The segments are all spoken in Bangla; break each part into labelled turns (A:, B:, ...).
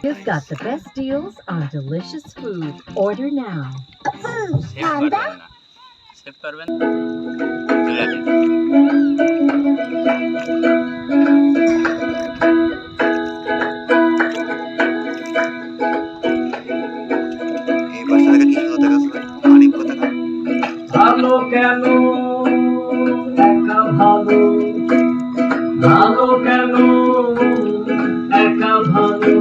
A: You've got the best deals on delicious food. Order now.
B: Save করবেন
C: ভালো কেন একা ভালো ভালো কেন একা ভালো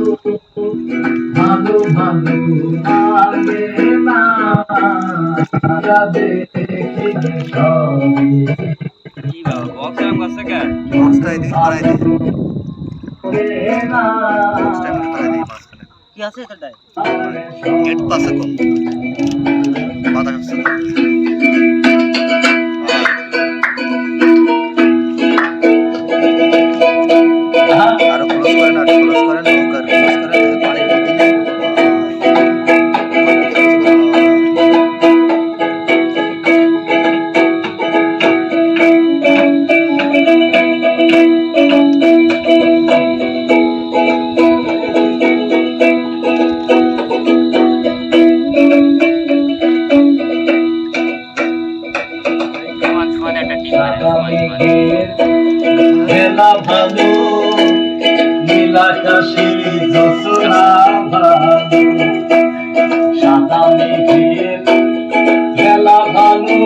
C: ভালো ভালো লাগে না দেখি সবই
B: কি বাবা বক্স এরকম করছে কে
D: বক্সটা এদিকে করাই দে
C: না
D: বক্সটা একটু করাই দে মাঝখানে
B: কি আছে এটাটায়
D: একটু পাশে কম বাতাস আসছে আরো ক্লোজ করেন নৌকার ক্লোজ করেন পানির মধ্যে নেই
C: মেলা ভালো নীলাকাশে জোছনা ভালো সাদা মেঘের মেলা ভালো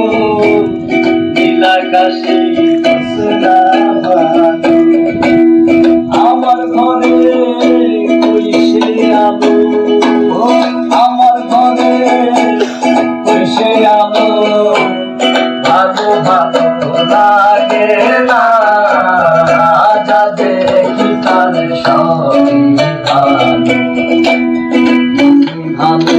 C: নীলাকাশে জোছনা ভালো আমার ঘরে কইসে আলো আমার ঘরে কইসে আলো ভালো ভালো লাগে না যা দেখি তার সবই ভালো ভালো